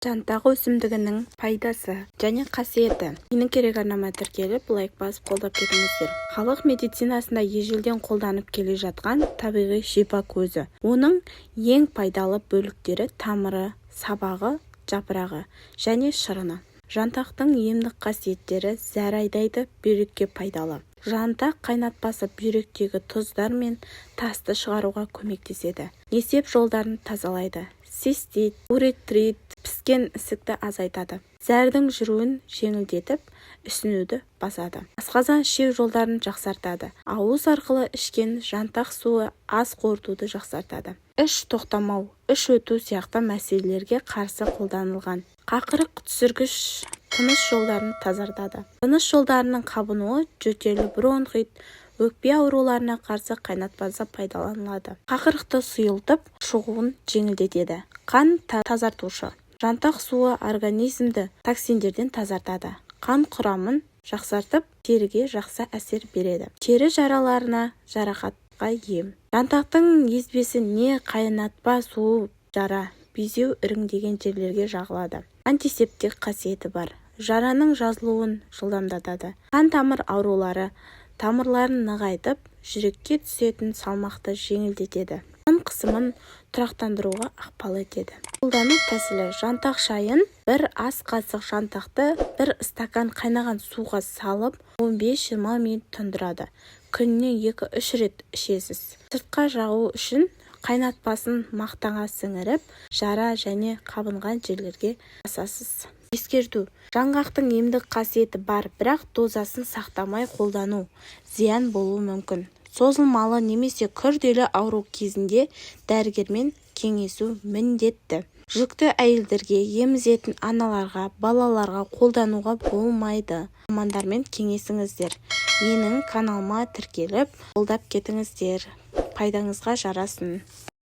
Жантақ өсімдігінің пайдасы және қасиеті. Менің керек арнама тіркеліп, лайк басып қолдап кетіңіздер. Халық медицинасында ежелден қолданып келе жатқан табиғи шипа көзі. Оның ең пайдалы бөліктері тамыры, сабағы, жапырағы және шырыны. Жантақтың емдік қасиеттері зәр айдайды, бүйрекке пайдалы. Жантақ қайнатпасы бүйректегі тұздар мен тасты шығаруға көмектеседі. Несеп жолдарын тазалайды. Цистит, уретрит, піскен ісікті азайтады. Зәрдің жүруін жеңілдетіп, ісінуді басады. Асқазан ішек жолдарын жақсартады. Ауыз арқылы ішкен жантақ суы ас қорытуды жақсартады. Іш тоқтамау, іш өту сияқты мәселелерге қарсы қолданылған. Қақырық түсіргіш тыныс жолдарын тазартады. Тыныс жолдарының қабынуы, жөтелі бронхит, өкпе ауруларына қарсы қайнатпасы пайдаланылады. Қақырықты сұйылтып, шығуын жеңілдетеді. Қан тазартушы. Жантақ суы организмді токсиндерден тазартады. Қан құрамын жақсартып, теріге жақсы әсер береді. Тері жараларына, жарақатқа ем. Жантақтың езбесі не қайнатпа суы жара, безеу іріңдеген жерлерге жағылады. Антисептик қасиеті бар. Жараның жазылуын жылдамдатады. Қан тамыр аурулары тамырларын нығайтып, жүрекке түсетін салмақты жеңілдетеді. Қан қысымын тұрақтандыруға ықпал етеді. Қолдану тәсілі: жантақ шайын бір ас қасық жантақты бір стакан қайнаған суға салып 15-20 минут тұндырады. Күніне 2-3 рет ішесіз. Сыртқа жағу үшін қайнатпасын мақтаға сіңіріп, жара және қабынған жерлерге басасыз. Ескерту: жаңғақтың емдік қасиеті бар, бірақ дозасын сақтамай қолдану зиян болуы мүмкін. Созылмалы немесе күрделі ауру кезінде дәрігермен кеңесу міндетті. Жүкті әйелдерге, емізетін аналарға, балаларға қолдануға болмайды. Мамандармен кеңесіңіздер. Менің каналыма тіркеліп, қолдап кетіңіздер. Пайдаңызға жарасын.